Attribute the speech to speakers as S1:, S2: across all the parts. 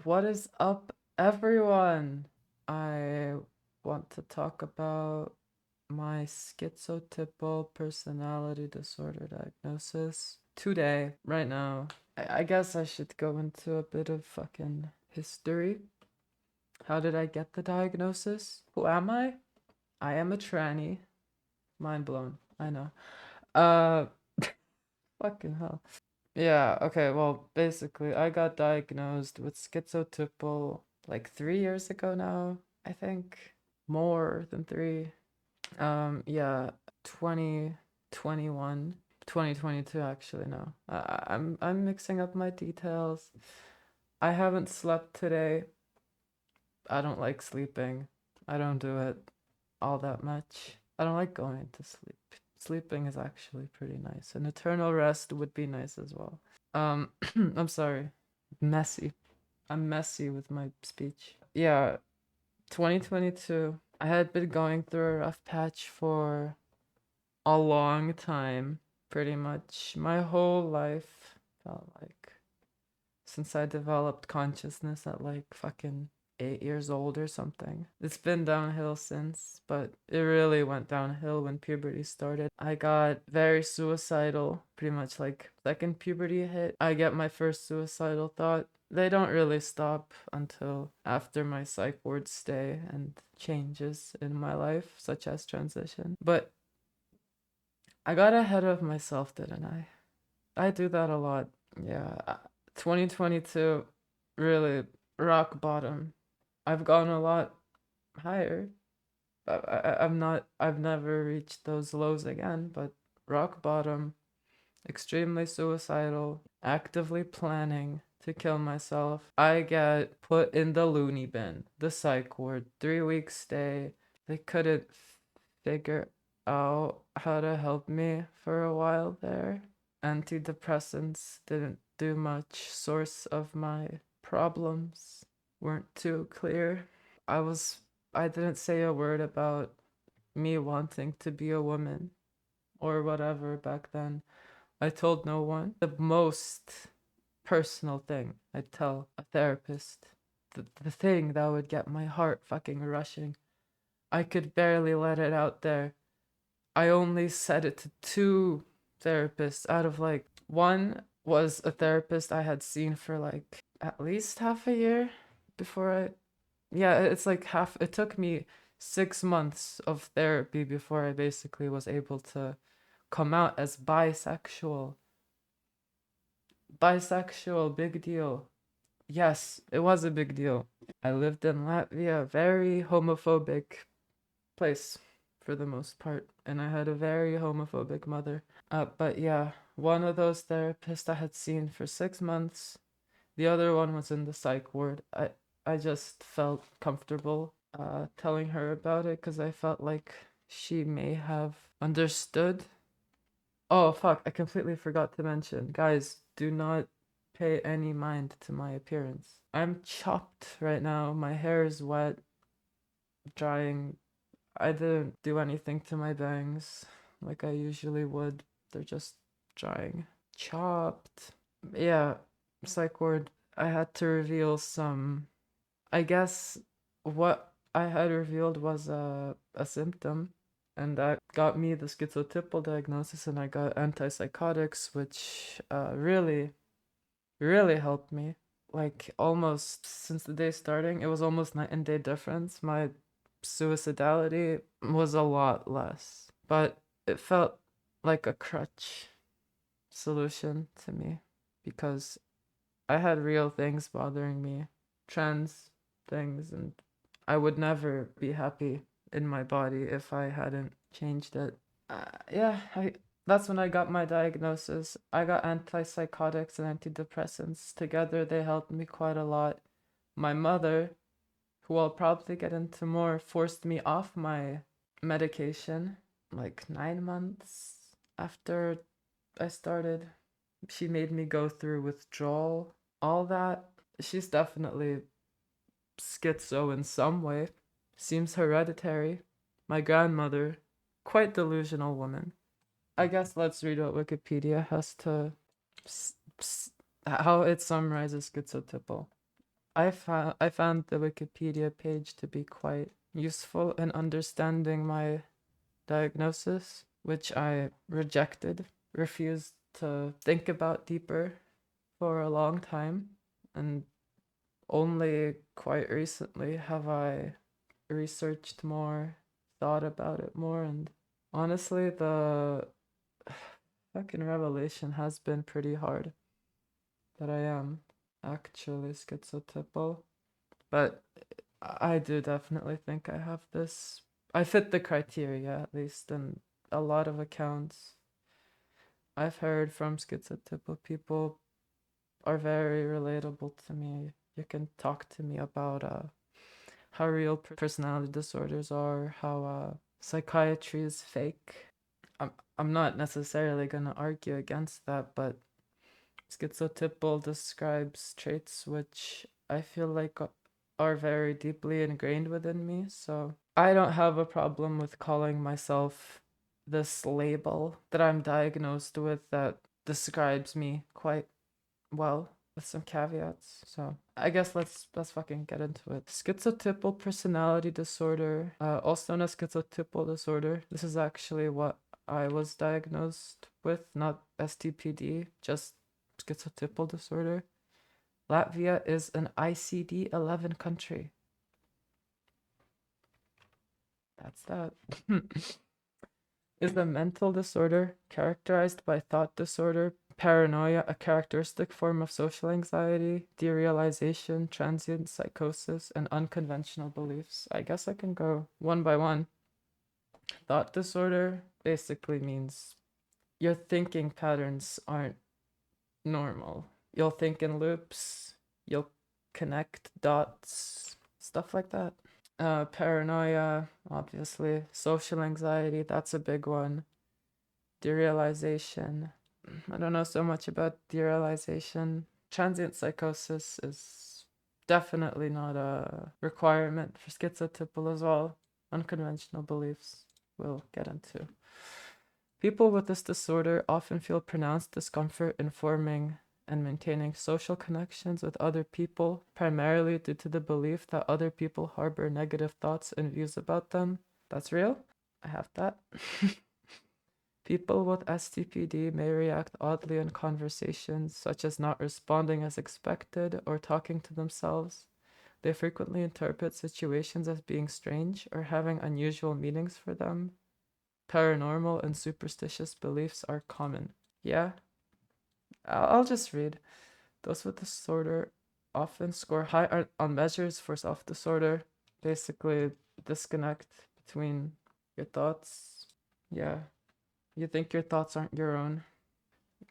S1: What is up, everyone? I want to talk about my schizotypal personality disorder diagnosis today, right now. I guess I should go into a bit of fucking history. How did I get the diagnosis? Who am I? I am a tranny. Mind blown. I know. Uh, fucking hell. Yeah, okay, well, basically, I got diagnosed with schizotypal like 3 years ago now, I think. More than three. Yeah, 2021, 2022 actually, no. I'm mixing up my details. I haven't slept today. I don't like sleeping. I don't do it all that much. I don't like going to sleep. Sleeping is actually pretty nice. An eternal rest would be nice as well. I'm sorry. Messy. I'm messy with my speech. Yeah, 2022. I had been going through a rough patch for a long time, pretty much my whole life felt like since I developed consciousness at like fucking 8 years old or something. It's been downhill since, but it really went downhill when puberty started. I got very suicidal, pretty much like second puberty hit. I get my first suicidal thought. They don't really stop until after my psych ward stay and changes in my life, such as transition. But I got ahead of myself, didn't I? I do that a lot. Yeah, 2022, really rock bottom. I've gone a lot higher. I've never reached those lows again, but rock bottom, extremely suicidal, actively planning to kill myself. I get put in the loony bin, the psych ward, 3 week stay. They couldn't figure out how to help me for a while there. Antidepressants didn't do much. Source of my problems weren't too clear. I was I didn't say a word about me wanting to be a woman or whatever back then. I told no one. The most personal thing I'd tell a therapist, the thing that would get my heart fucking rushing. I could barely let it out there. I only said it to two therapists out of like one was a therapist I had seen for like at least half a year before yeah, it's like it took me 6 months of therapy before I basically was able to come out as bisexual. Bisexual, big deal. Yes, it was a big deal. I lived in Latvia, very homophobic place for the most part, and I had a very homophobic mother. But yeah, one of those therapists I had seen for 6 months. The other one was in the psych ward. I just felt comfortable telling her about it because I felt like she may have understood. Oh fuck, I completely forgot to mention. Guys, do not pay any mind to my appearance. I'm chopped right now. My hair is wet, drying. I didn't do anything to my bangs like I usually would. They're just drying. Chopped. Yeah, psych ward. I had to reveal some. I guess what I had revealed was a symptom, and that got me the schizotypal diagnosis, and I got antipsychotics, which really, really helped me. Like almost since the day starting, it was almost night and day difference. My suicidality was a lot less, but it felt like a crutch solution to me because I had real things bothering me, trans things, and I would never be happy in my body if I hadn't changed it. Yeah, that's when I got my diagnosis. I got antipsychotics and antidepressants. Together, they helped me quite a lot. My mother, who I'll probably get into more, forced me off my medication like 9 months after I started. She made me go through withdrawal, all that. She's definitely schizo in some way. Seems hereditary. My grandmother, quite delusional woman. I guess let's read what Wikipedia has to. How it summarizes schizotypal. I found the Wikipedia page to be quite useful in understanding my diagnosis, which I rejected, refused to think about deeper for a long time, and only quite recently have I researched more, thought about it more, and honestly, the fucking revelation has been pretty hard that I am actually schizotypal. But I do definitely think I have this. I fit the criteria, at least, in a lot of accounts I've heard from schizotypal people are very relatable to me. You can talk to me about how real personality disorders are, how psychiatry is fake. I'm not necessarily gonna argue against that, but schizotypal describes traits which I feel like are very deeply ingrained within me. So I don't have a problem with calling myself this label that I'm diagnosed with that describes me quite well with some caveats. So I guess let's fucking get into it. Schizotypal personality disorder, also known as schizotypal disorder. This is actually what I was diagnosed with, not STPD, just schizotypal disorder. Latvia is an ICD-11 country. That's that. Is a mental disorder characterized by thought disorder, paranoia, a characteristic form of social anxiety, derealization, transient psychosis, and unconventional beliefs. I guess I can go one by one. Thought disorder basically means your thinking patterns aren't normal. You'll think in loops, you'll connect dots, stuff like that. Paranoia, obviously. Social anxiety, that's a big one. Derealization. I don't know so much about derealization. Transient psychosis is definitely not a requirement for schizotypal as well. Unconventional beliefs we'll get into. People with this disorder often feel pronounced discomfort in forming and maintaining social connections with other people, primarily due to the belief that other people harbor negative thoughts and views about them. That's real. I have that. People with STPD may react oddly in conversations, such as not responding as expected or talking to themselves. They frequently interpret situations as being strange or having unusual meanings for them. Paranormal and superstitious beliefs are common. Yeah, I'll just read. Those with disorder often score high on measures for self disorder. Basically, disconnect between your thoughts. Yeah, you think your thoughts aren't your own.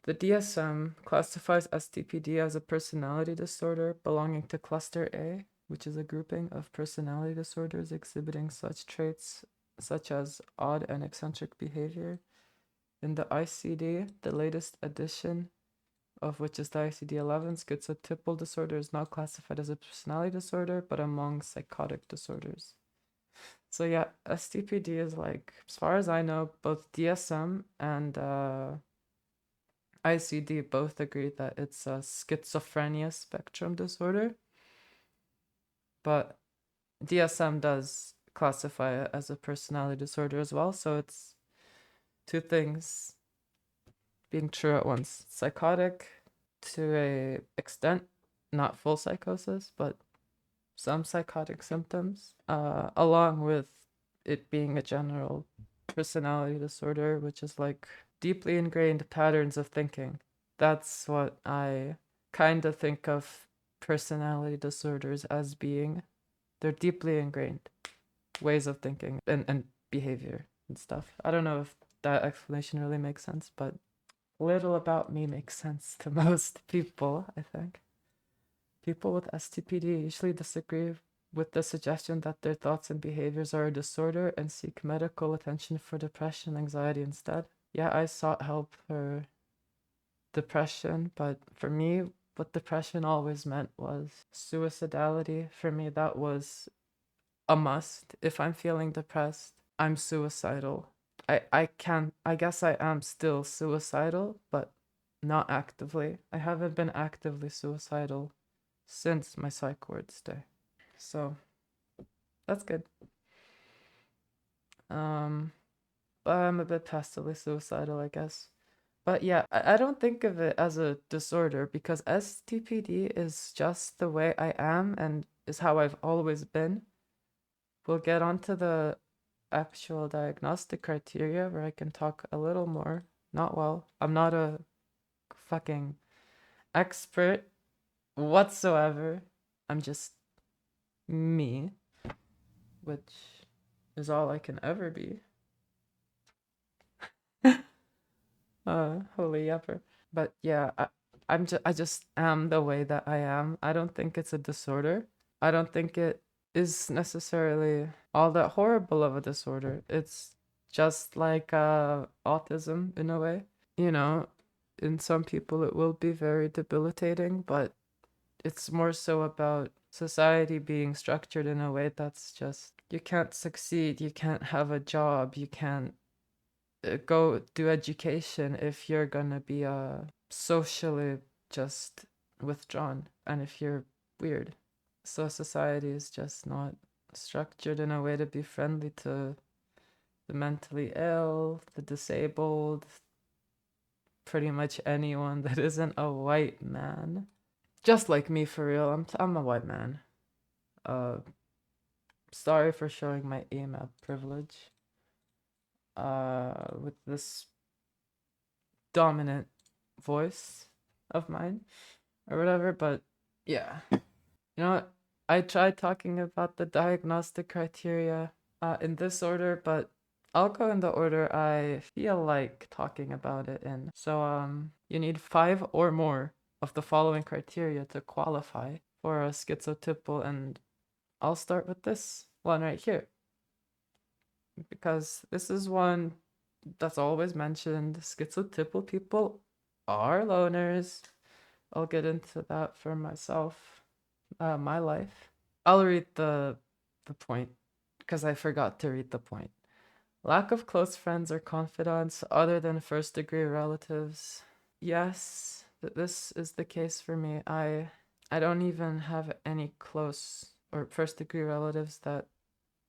S1: The DSM classifies STPD as a personality disorder belonging to Cluster A, which is a grouping of personality disorders exhibiting such traits such as odd and eccentric behavior. In the ICD, the latest edition of which is the ICD-11, schizotypal disorder is not classified as a personality disorder, but among psychotic disorders. So yeah, STPD is like, as far as I know, both DSM and ICD both agree that it's a schizophrenia spectrum disorder, but DSM does classify it as a personality disorder as well. So it's two things being true at once. Psychotic to a extent, not full psychosis, but some psychotic symptoms, along with it being a general personality disorder, which is like deeply ingrained patterns of thinking. That's what I kind of think of personality disorders as being. They're deeply ingrained ways of thinking and behavior and stuff. I don't know if that explanation really makes sense, but little about me makes sense to most people, I think. People with STPD usually disagree with the suggestion that their thoughts and behaviors are a disorder and seek medical attention for depression and anxiety instead. Yeah, I sought help for depression, but for me, what depression always meant was suicidality. For me, that was a must. If I'm feeling depressed, I'm suicidal. I guess I am still suicidal, but not actively. I haven't been actively suicidal since my psych ward stay. So that's good. But I'm a bit pastily suicidal, I guess. But yeah, I don't think of it as a disorder because STPD is just the way I am and is how I've always been. We'll get onto the actual diagnostic criteria where I can talk a little more. Not well. I'm not a fucking expert whatsoever. I'm just me, which is all I can ever be. Holy yapper. But yeah, I just am the way that I am. I don't think it's a disorder. I don't think it is necessarily all that horrible of a disorder. It's just like autism in a way. You know, in some people it will be very debilitating, but it's more so about society being structured in a way that's just you can't succeed, you can't have a job, you can't go do education if you're gonna be socially just withdrawn and if you're weird. So society is just not structured in a way to be friendly to the mentally ill, the disabled, pretty much anyone that isn't a white man. Just like me, for real. I'm a white man. Uh, sorry for showing my AMAP privilege. With this dominant voice of mine or whatever, but yeah. You know what? I tried talking about the diagnostic criteria in this order, but I'll go in the order I feel like talking about it in. So you need 5 or more of the following criteria to qualify for a schizotypal, and I'll start with this one right here because this is one that's always mentioned. Schizotypal people are loners. I'll get into that for myself, my life. I'll read the point because I forgot to read the point. Lack of close friends or confidants other than first degree relatives. Yes, this is the case for me. I don't even have any close or first degree relatives that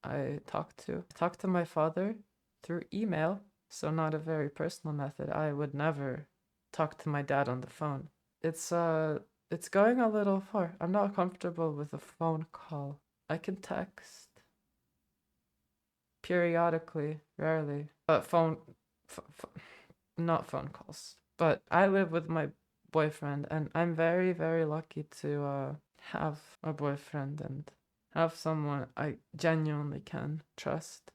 S1: I talk to. I talk to my father through email, so not a very personal method. I would never talk to my dad on the phone. It's going a little far. I'm not comfortable with a phone call. I can text periodically, rarely, but not phone calls. But I live with my boyfriend, and I'm very, very lucky to have a boyfriend and have someone I genuinely can trust.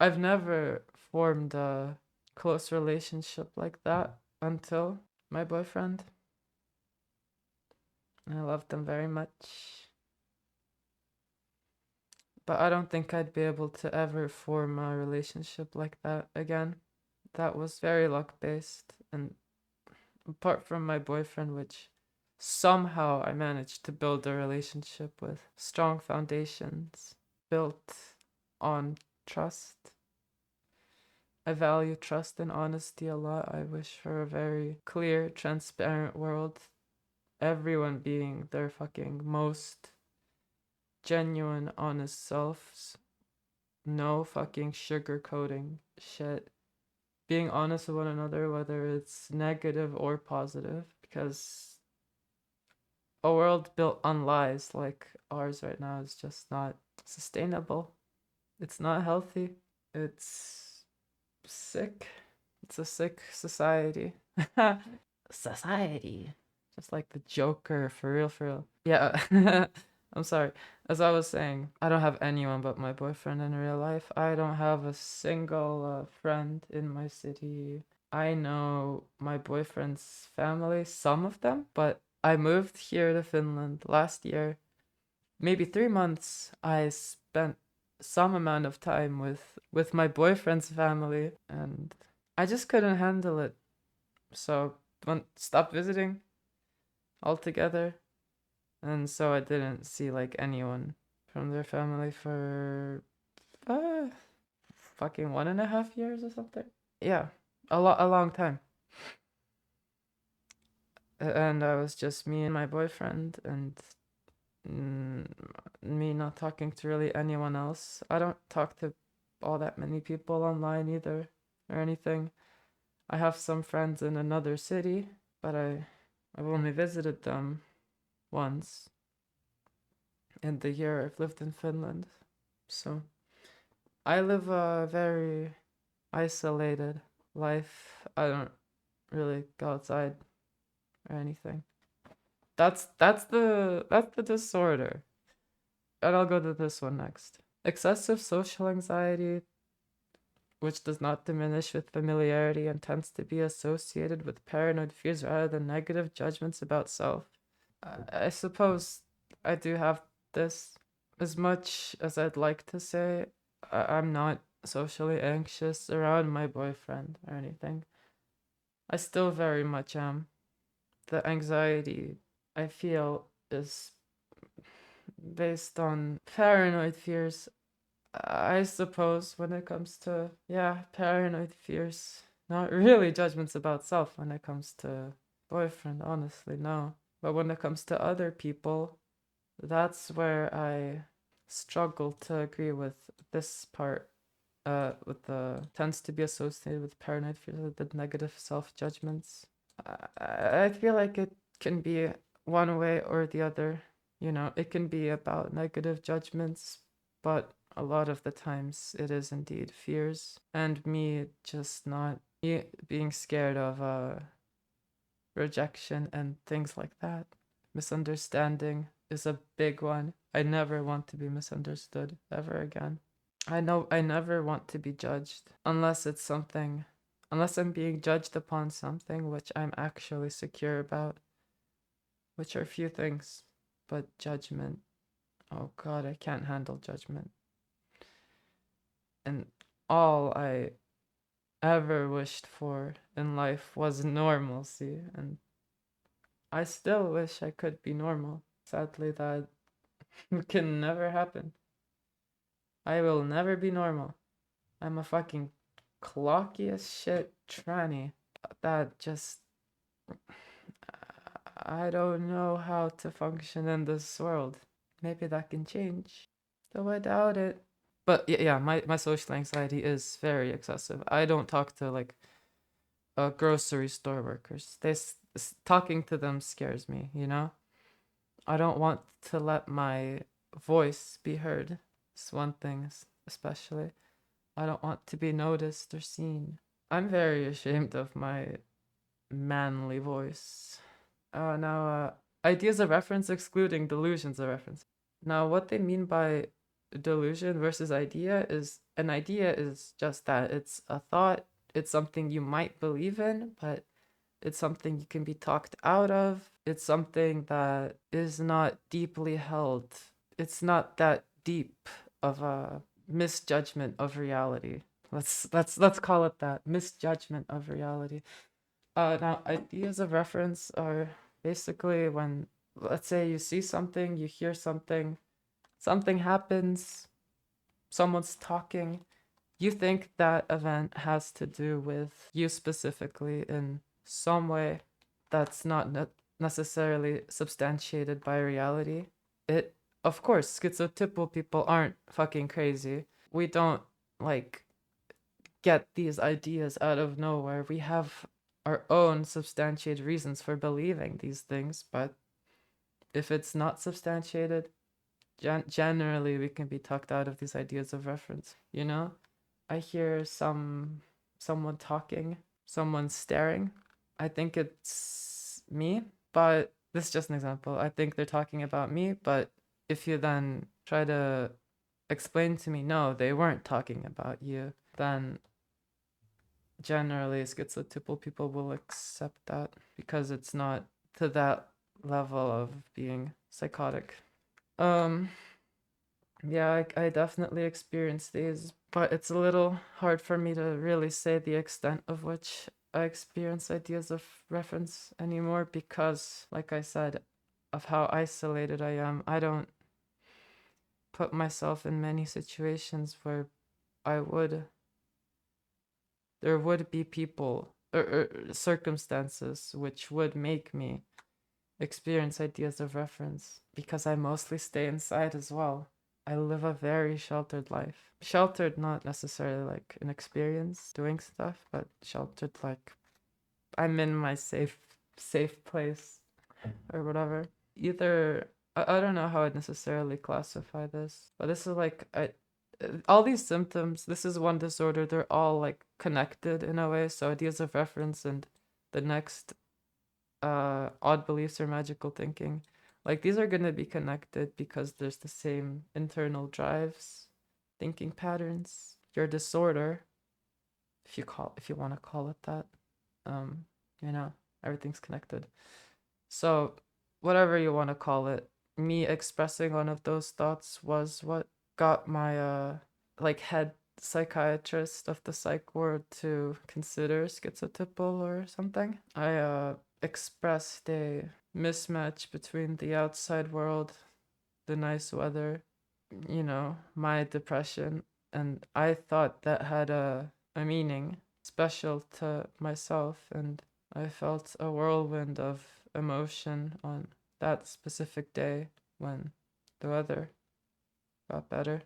S1: I've never formed a close relationship like that until my boyfriend. I love them very much. But I don't think I'd be able to ever form a relationship like that again. That was very luck based. And apart from my boyfriend, which somehow I managed to build a relationship with strong foundations built on trust. I value trust and honesty a lot. I wish for a very clear, transparent world. Everyone being their fucking most genuine, honest selves. No fucking sugarcoating shit. Being honest with one another, whether it's negative or positive, because a world built on lies like ours right now is just not sustainable. It's not healthy. It's sick. It's a sick society. Society. Just like the Joker, for real, for real. Yeah. I'm sorry. As I was saying, I don't have anyone but my boyfriend in real life. I don't have a single friend in my city. I know my boyfriend's family, some of them, but I moved here to Finland last year. Maybe 3 months I spent some amount of time with my boyfriend's family, and I just couldn't handle it. So stopped visiting altogether. And so I didn't see like anyone from their family for uh, fucking 1.5 years or something. Yeah, a long time. And I was just me and my boyfriend, and mm, me not talking to really anyone else. I don't talk to all that many people online either or anything. I have some friends in another city, but I've only visited them once in the year I've lived in Finland. So I live a very isolated life. I don't really go outside or anything. That's the disorder. And I'll go to this one next. Excessive social anxiety, which does not diminish with familiarity and tends to be associated with paranoid fears rather than negative judgments about self. I suppose I do have this. As much as I'd like to say, I'm not socially anxious around my boyfriend or anything. I still very much am. The anxiety I feel is based on paranoid fears. I suppose when it comes to, yeah, paranoid fears. Not really judgments about self when it comes to boyfriend, honestly, no. But when it comes to other people, that's where I struggle to agree with this part. With the tends to be associated with paranoid fears, the negative self judgments. I feel like it can be one way or the other. You know, it can be about negative judgments, but a lot of the times it is indeed fears and me just not being scared of rejection and things like that. Misunderstanding is a big one. I never want to be misunderstood ever again. I know I never want to be judged unless I'm being judged upon something which I'm actually secure about, which are few things. But judgment, oh God, I can't handle judgment. And all I ever wished for in life was normalcy, and I still wish I could be normal. Sadly, that can never happen. I will never be normal. I'm a fucking clocky as shit tranny. That just. I don't know how to function in this world. Maybe that can change, though I doubt it. But yeah, my social anxiety is very excessive. I don't talk to like grocery store workers. Talking to them scares me, you know? I don't want to let my voice be heard. It's one thing, especially. I don't want to be noticed or seen. I'm very ashamed of my manly voice. Now, ideas of reference excluding delusions of reference. Now, what they mean by delusion versus idea is an idea is just that it's a thought, it's something you might believe in, but it's something you can be talked out of. It's something that is not deeply held. It's not that deep of a misjudgment of reality. Let's call it that, misjudgment of reality. Now ideas of reference are basically when, let's say, you see something, you hear something, something happens, someone's talking, you think that event has to do with you specifically in some way that's not necessarily substantiated by reality. It, of course, schizotypal people aren't fucking crazy. We don't like get these ideas out of nowhere. We have our own substantiated reasons for believing these things, but if it's not substantiated, generally we can be talked out of these ideas of reference, you know? I hear someone talking, someone staring. I think it's me, but this is just an example. I think they're talking about me, but if you then try to explain to me, no, they weren't talking about you, then generally schizotypal people will accept that because it's not to that level of being psychotic. Um, yeah, I definitely experienced these, but it's a little hard for me to really say the extent of which I experience ideas of reference anymore because, like I said, of how isolated I am. I don't put myself in many situations where I would there would be people or circumstances which would make me experience ideas of reference because I mostly stay inside as well. I live a very sheltered life. Sheltered, not necessarily like an experience doing stuff, but sheltered like I'm in my safe place or whatever. Either I don't know how I'd necessarily classify this, but this is like all these symptoms, this is one disorder, they're all like connected in a way. So ideas of reference and the next odd beliefs or magical thinking, like these are going to be connected because there's the same internal drives, thinking patterns. Your disorder, if you want to call it that, um you know, everything's connected. So whatever you want to call it, me expressing one of those thoughts was what got my like head psychiatrist of the psych ward to consider schizotypal or something. I expressed a mismatch between the outside world, the nice weather, you know, my depression, and I thought that had a meaning special to myself, and I felt a whirlwind of emotion on that specific day when the weather got better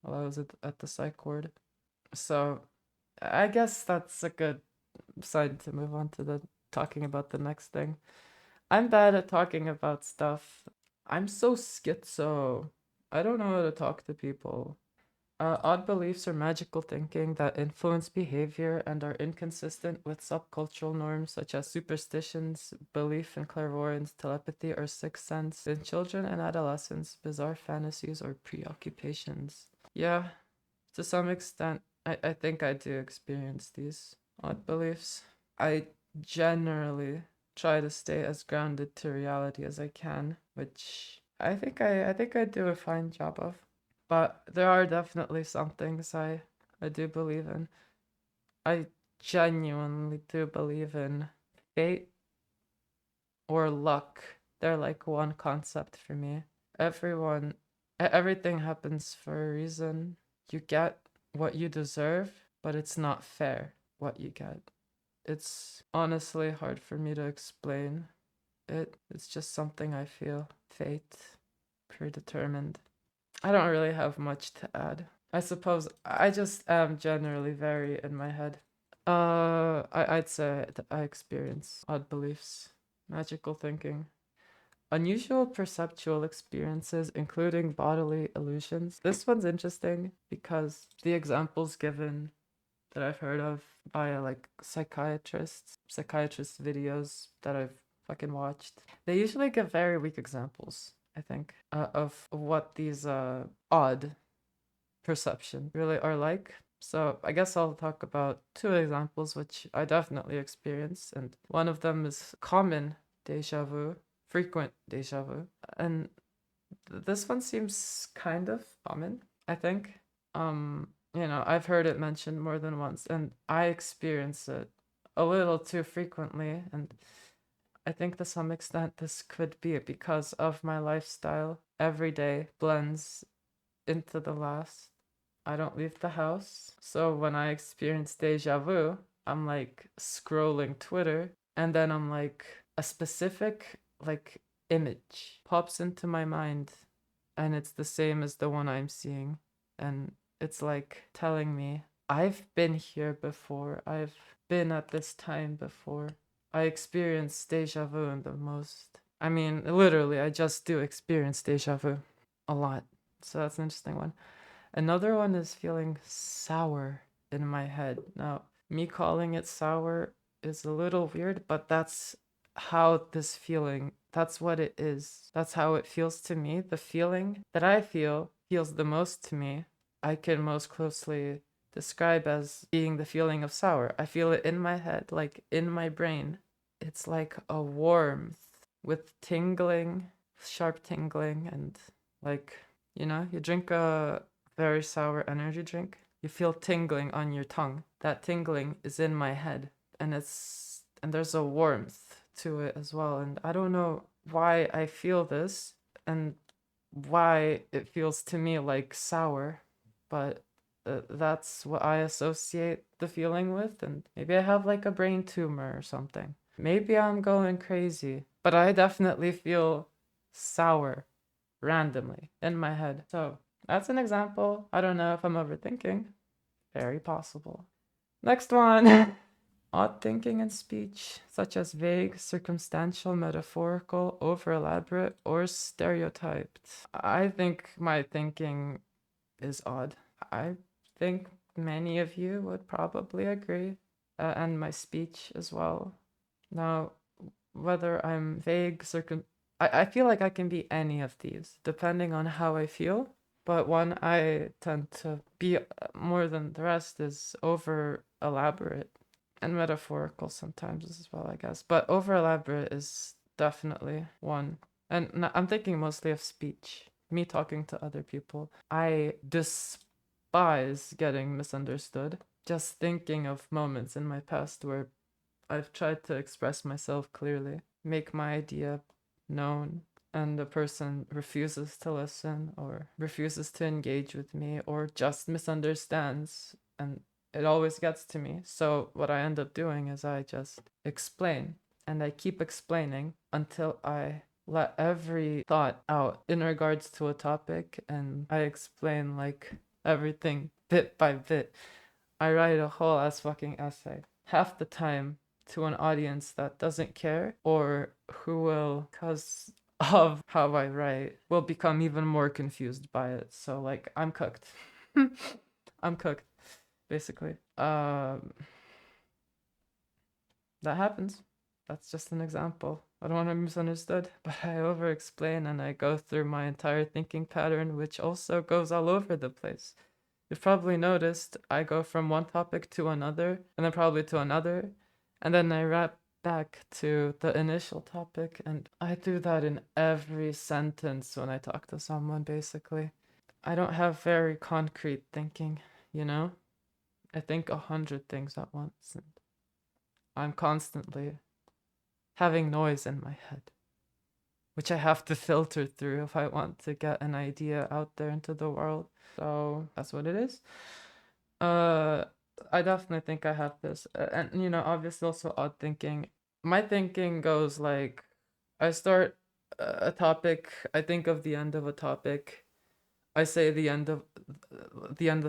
S1: while I was at the psych ward. So I guess that's a good sign to move on to the talking about the next thing. I'm bad at talking about stuff. I'm so schizo. I don't know how to talk to people. Odd beliefs or magical thinking that influence behavior and are inconsistent with subcultural norms such as superstitions, belief in clairvoyance, telepathy, or sixth sense in children and adolescents, bizarre fantasies, or preoccupations. Yeah, to some extent, I think I do experience these odd beliefs. I generally try to stay as grounded to reality as I can, which I think I do a fine job of. But there are definitely some things I do believe in. I genuinely do believe in fate or luck. They're like one concept for me. Everything happens for a reason. You get what you deserve, but it's not fair what you get. It's honestly hard for me to explain it. It's just something I feel. Fate, predetermined. I don't really have much to add. I suppose I just am generally very in my head. I'd say that I experience odd beliefs, magical thinking, unusual perceptual experiences, including bodily illusions. This one's interesting because the examples given that I've heard of by like psychiatrist videos that I've fucking watched, they usually give very weak examples, I think, of what these odd perception really are like. So I guess I'll talk about two examples which I definitely experience, and one of them is common deja vu, frequent deja vu, and this one seems kind of common, I think. You know, I've heard it mentioned more than once, and I experience it a little too frequently, and I think to some extent this could be because of my lifestyle. Every day blends into the last. I don't leave the house. So when I experience deja vu, I'm like scrolling Twitter, and then I'm like a specific like image pops into my mind, and it's the same as the one I'm seeing, and it's like telling me I've been here before. I've been at this time before. I experience deja vu in the most. I mean, literally, I just do experience deja vu a lot. So that's an interesting one. Another one is feeling sour in my head. Now, me calling it sour is a little weird, but that's how this feeling, that's what it is. That's how it feels to me. The feeling that I feel feels the most to me. I can most closely describe as being the feeling of sour. I feel it in my head, like in my brain. It's like a warmth with tingling, sharp tingling, and like, you know, you drink a very sour energy drink, you feel tingling on your tongue. That tingling is in my head, and there's a warmth to it as well. And I don't know why I feel this and why it feels to me like sour, but that's what I associate the feeling with. And maybe I have like a brain tumor or something. Maybe I'm going crazy. But I definitely feel sour randomly in my head. So that's an example. I don't know if I'm overthinking. Very possible. Next one. Odd thinking in speech, such as vague, circumstantial, metaphorical, over elaborate, or stereotyped. I think my thinking is odd. I think many of you would probably agree, and my speech as well. Now, whether I'm vague, I feel like I can be any of these, depending on how I feel. But one I tend to be more than the rest is over elaborate and metaphorical sometimes as well, I guess. But over elaborate is definitely one. And I'm thinking mostly of speech, me talking to other people. I despise getting misunderstood. Just thinking of moments in my past where I've tried to express myself clearly, make my idea known, and the person refuses to listen or refuses to engage with me or just misunderstands, and it always gets to me. So what I end up doing is I just explain, and I keep explaining until I let every thought out in regards to a topic, and I explain like everything bit by bit. I write a whole ass fucking essay. Half the time to an audience that doesn't care or who will, because of how I write, will become even more confused by it. So like I'm cooked. I'm cooked, basically. That happens. That's just an example. I don't want to be misunderstood, but I over explain and I go through my entire thinking pattern, which also goes all over the place. You've probably noticed I go from one topic to another, and then probably to another, and then I wrap back to the initial topic, and I do that in every sentence when I talk to someone, basically. I don't have very concrete thinking, you know? I think 100 things at once, and I'm constantly having noise in my head, which I have to filter through if I want to get an idea out there into the world. So that's what it is. Uh, I definitely think I have this, and obviously also odd thinking. My thinking goes like, I start a topic, I think of the end of a topic, I say the end of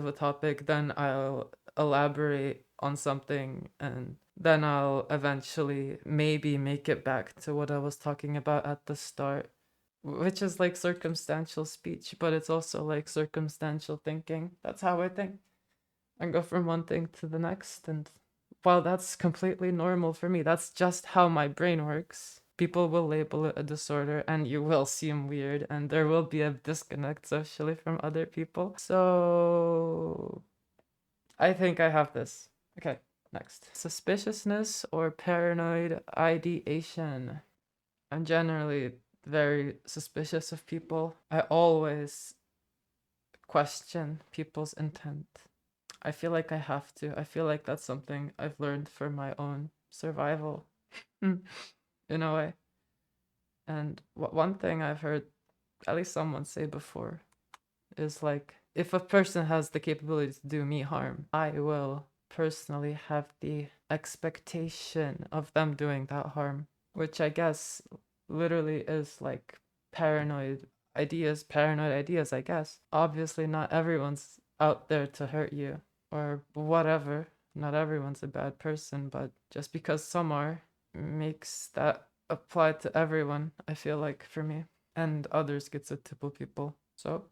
S1: a topic, then I'll elaborate on something, and then I'll eventually maybe make it back to what I was talking about at the start, which is like circumstantial speech, but it's also like circumstantial thinking. That's how I think. And go from one thing to the next. And while that's completely normal for me, that's just how my brain works. People will label it a disorder and you will seem weird and there will be a disconnect socially from other people. So I think I have this. Okay, next. Suspiciousness or paranoid ideation. I'm generally very suspicious of people. I always question people's intent. I feel like I have to. I feel like that's something I've learned for my own survival, in a way. And one thing I've heard, at least someone say before, is like, if a person has the capability to do me harm, I will personally have the expectation of them doing that harm, which I guess literally is like paranoid ideas, I guess. Obviously, not everyone's out there to hurt you or whatever. Not everyone's a bad person, but just because some are makes that apply to everyone, I feel like, for me. And others schizotypal people. So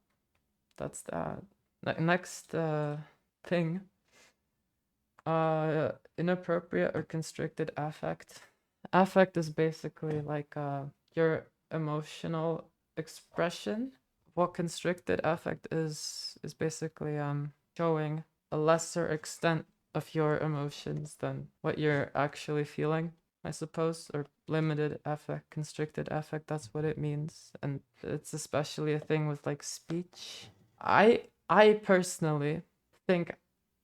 S1: that's that. Next thing. Inappropriate or constricted affect. Affect is basically like your emotional expression. What constricted affect is basically showing a lesser extent of your emotions than what you're actually feeling, I suppose, or limited affect, constricted affect, that's what it means. And it's especially a thing with like speech. I personally think,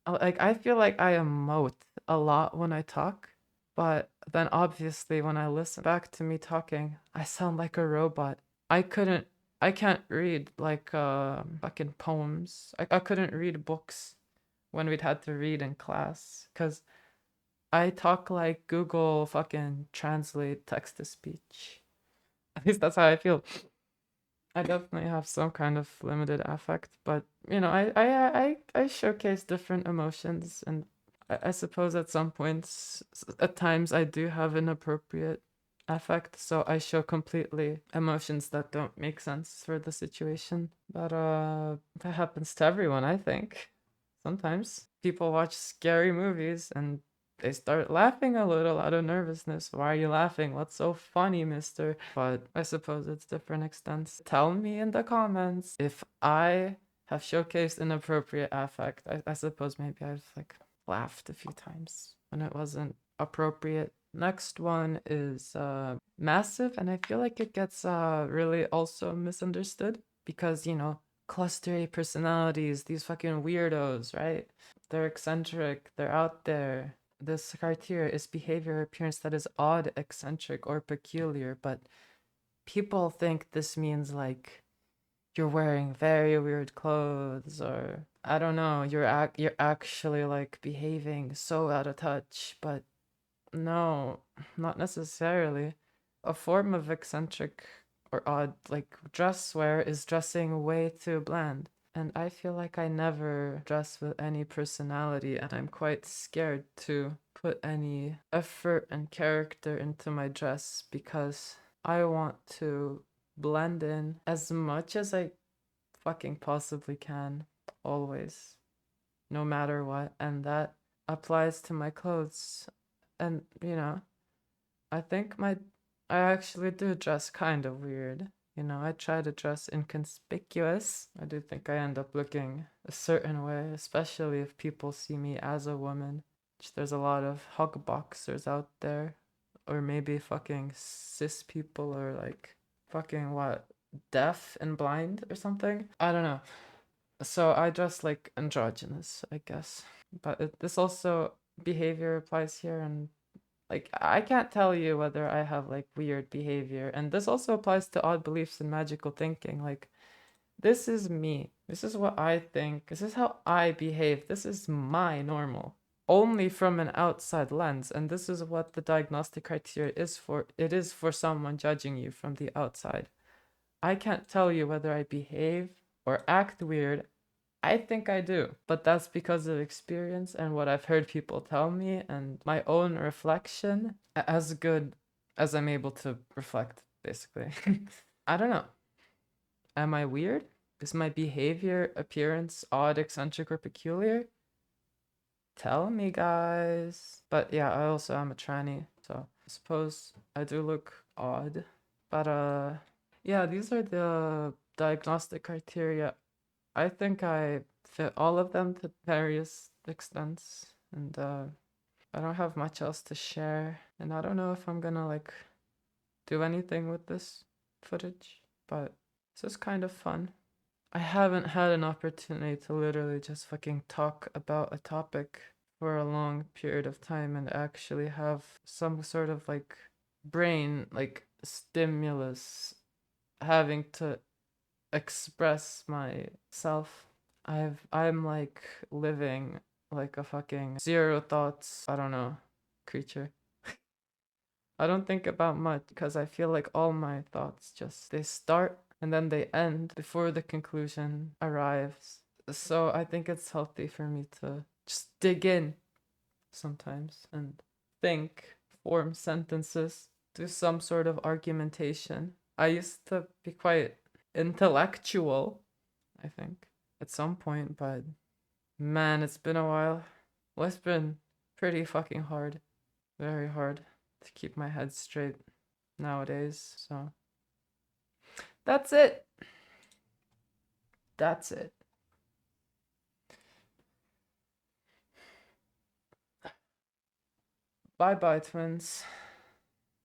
S1: like, I feel like I emote a lot when I talk, but then obviously when I listen back to me talking, I sound like a robot. I couldn't I can't read like fucking poems. I couldn't read books when we'd had to read in class because I talk like Google fucking translate text to speech. At least that's how I feel. I definitely have some kind of limited affect, but you know, I showcase different emotions, and I suppose at some points, at times, I do have inappropriate affect, so I show completely emotions that don't make sense for the situation. But that happens to everyone, I think. Sometimes people watch scary movies and they start laughing a little out of nervousness. Why are you laughing? What's so funny, mister? But I suppose it's different extents. Tell me in the comments if I have showcased inappropriate affect. I suppose maybe I've like laughed a few times when it wasn't appropriate. Next one is massive, and I feel like it gets really also misunderstood because, you know, cluster A personalities, these fucking weirdos, right? They're eccentric, they're out there. This criteria is behavior or appearance that is odd, eccentric, or peculiar, but people think this means like you're wearing very weird clothes, or I don't know, you're actually like behaving so out of touch, but no, not necessarily. A form of eccentric or odd like dress wear is dressing way too bland. And I feel like I never dress with any personality, and I'm quite scared to put any effort and character into my dress because I want to blend in as much as I fucking possibly can, always, no matter what. And that applies to my clothes. And, you know, I think I actually do dress kind of weird. You know, I try to dress inconspicuous. I do think I end up looking a certain way, especially if people see me as a woman. There's a lot of hug boxers out there, or maybe fucking cis people, or like fucking what, deaf and blind or something. I don't know. So I dress like androgynous, I guess. But this also behavior applies here, and like I can't tell you whether I have like weird behavior, and this also applies to odd beliefs and magical thinking. Like this is me. This is what I think. This is how I behave. This is my normal. Only from an outside lens, and this is what the diagnostic criteria is for. It is for someone judging you from the outside. I can't tell you whether I behave or act weird. I think I do, but that's because of experience and what I've heard people tell me and my own reflection, as good as I'm able to reflect, basically. I don't know. Am I weird? Is my behavior, appearance odd, eccentric, or peculiar? Tell me, guys. But yeah, I also am a tranny, so I suppose I do look odd. But yeah, these are the diagnostic criteria. I think I fit all of them to various extents, and I don't have much else to share, and I don't know if I'm gonna like do anything with this footage, but this is kind of fun. I haven't had an opportunity to literally just fucking talk about a topic for a long period of time and actually have some sort of like brain like stimulus, having to express myself. I'm like living like a fucking zero thoughts, I don't know, creature. I don't think about much because I feel like all my thoughts just they start and then they end before the conclusion arrives. So I think it's healthy for me to just dig in sometimes and think, form sentences, do some sort of argumentation. I used to be quite intellectual, I think, at some point, but man, it's been a while. Well, it's been pretty fucking hard. Very hard to keep my head straight nowadays. So that's it. That's it. Bye bye, twins.